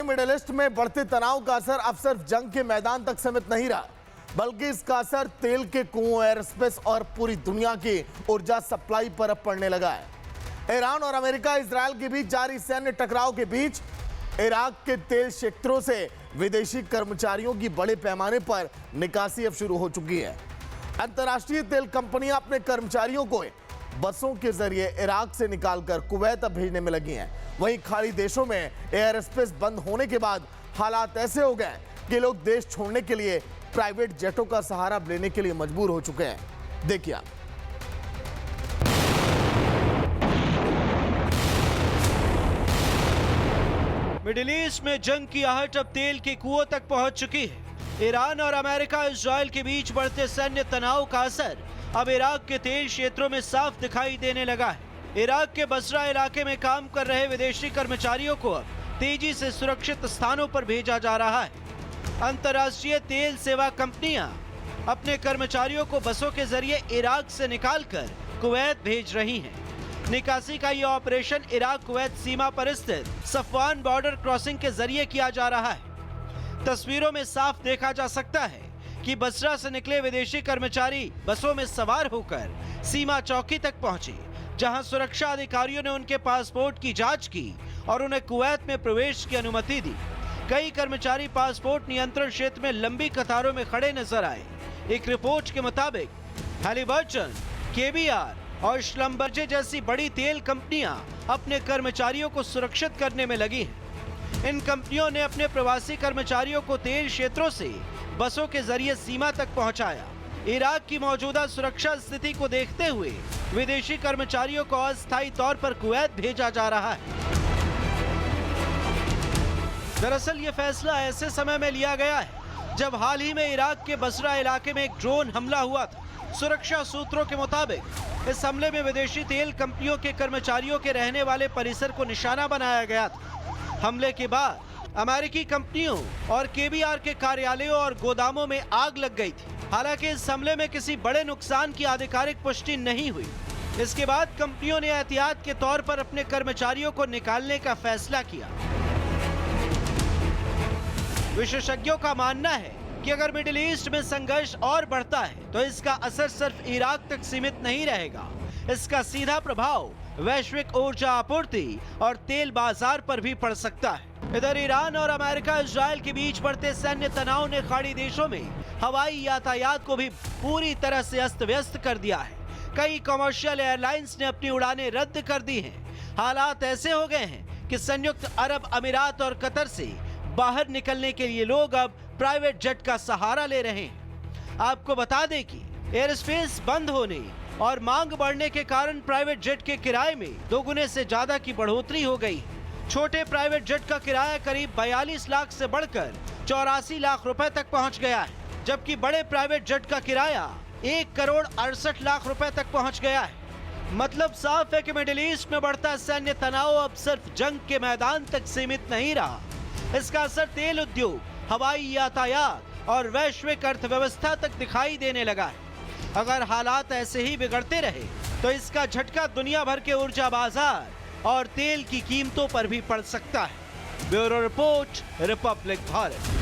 Middle east में बढ़ते तनाव का असर अब सिर्फ जंग के मैदान तक सीमित नहीं रहा, बल्कि इसका असर तेल के कुओं, एयरस्पेस और पूरी दुनिया की ऊर्जा सप्लाई पर अब पड़ने लगा है। ईरान और अमेरिका इजरायल के बीच जारी सैन्य टकराव के बीच इराक के तेल क्षेत्रों से विदेशी कर्मचारियों की बड़े पैमाने पर निकासी अब शुरू हो चुकी है। अंतर्राष्ट्रीय तेल कंपनियां अपने कर्मचारियों को बसों के जरिए इराक से निकालकर कुवैत अब भेजने में लगी हैं। वहीं खाड़ी देशों में एयर स्पेस बंद होने के बाद हालात ऐसे हो गए कि लोग देश छोड़ने के लिए प्राइवेट जेटों का सहारा लेने के लिए मजबूर हो चुके हैं। देखिए आप। मिडिल ईस्ट में जंग की आहट अब तेल के कुओं तक पहुंच चुकी है। ईरान और अमेरिका इजरायल के बीच बढ़ते सैन्य तनाव का असर अब इराक के तेल क्षेत्रों में साफ दिखाई देने लगा है। इराक के बसरा इलाके में काम कर रहे विदेशी कर्मचारियों को अब तेजी से सुरक्षित स्थानों पर भेजा जा रहा है। अंतर्राष्ट्रीय तेल सेवा कंपनियां अपने कर्मचारियों को बसों के जरिए इराक से निकालकर कुवैत भेज रही हैं। निकासी का यह ऑपरेशन इराक कुवैत सीमा पर स्थित सफवान बॉर्डर क्रॉसिंग के जरिए किया जा रहा है। तस्वीरों में साफ देखा जा सकता है कि बसरा से निकले विदेशी कर्मचारी बसों में सवार होकर सीमा चौकी तक पहुंचे, जहां सुरक्षा अधिकारियों ने उनके पासपोर्ट की जांच की और उन्हें कुवैत में प्रवेश की अनुमति दी। कई कर्मचारी पासपोर्ट नियंत्रण क्षेत्र में लंबी कतारों में खड़े नजर आए। एक रिपोर्ट के मुताबिक हैलिबर्टन, केबीआर और श्लम्बर्जे जैसी बड़ी तेल कंपनियां अपने कर्मचारियों को सुरक्षित करने में लगी हैं। इन कंपनियों ने अपने प्रवासी कर्मचारियों को तेल क्षेत्रों से बसों के जरिए सीमा तक पहुंचाया। इराक की मौजूदा सुरक्षा स्थिति को देखते हुए विदेशी कर्मचारियों को अस्थायी तौर पर कुवैत भेजा जा रहा है। दरअसल ये फैसला ऐसे समय में लिया गया है जब हाल ही में इराक के बसरा इलाके में एक ड्रोन हमला हुआ था। सुरक्षा सूत्रों के मुताबिक इस हमले में विदेशी तेल कंपनियों के कर्मचारियों के रहने वाले परिसर को निशाना बनाया गया था। हमले के बाद अमेरिकी कंपनियों और केबीआर के कार्यालयों और गोदामों में आग लग गई थी। हालांकि इस हमले में किसी बड़े नुकसान की आधिकारिक पुष्टि नहीं हुई। इसके बाद कंपनियों ने एहतियात के तौर पर अपने कर्मचारियों को निकालने का फैसला किया। विशेषज्ञों का मानना है कि अगर मिडिल ईस्ट में संघर्ष और बढ़ता है तो इसका असर सिर्फ इराक तक सीमित नहीं रहेगा। इसका सीधा प्रभाव वैश्विक ऊर्जा आपूर्ति और तेल बाजार पर भी पड़ सकता है। इधर ईरान और अमेरिका इजरायल के बीच बढ़ते सैन्य तनाव ने खाड़ी देशों में हवाई यातायात को भी पूरी तरह से अस्त व्यस्त कर दिया है। कई कमर्शियल एयरलाइंस ने अपनी उड़ानें रद्द कर दी हैं। हालात ऐसे हो गए हैं कि संयुक्त अरब अमीरात और कतर से बाहर निकलने के लिए लोग अब प्राइवेट जेट का सहारा ले रहे हैं। आपको बता दें कि एयर स्पेस बंद होने और मांग बढ़ने के कारण प्राइवेट जेट के किराए में दोगुने से ज्यादा की बढ़ोतरी हो गई। छोटे प्राइवेट जेट का किराया करीब 42 लाख से बढ़कर 84 लाख रुपए तक पहुंच गया है, जबकि बड़े प्राइवेट जेट का किराया 1 करोड़ 68 लाख रुपए तक पहुंच गया है। मतलब साफ है कि मिडिल ईस्ट में बढ़ता सैन्य तनाव अब सिर्फ जंग के मैदान तक सीमित नहीं रहा। इसका असर तेल उद्योग, हवाई यातायात और वैश्विक अर्थव्यवस्था तक दिखाई देने लगा है। अगर हालात ऐसे ही बिगड़ते रहे तो इसका झटका दुनिया भर के ऊर्जा बाजार और तेल की कीमतों पर भी पड़ सकता है। Bureau report, Republic Bharat.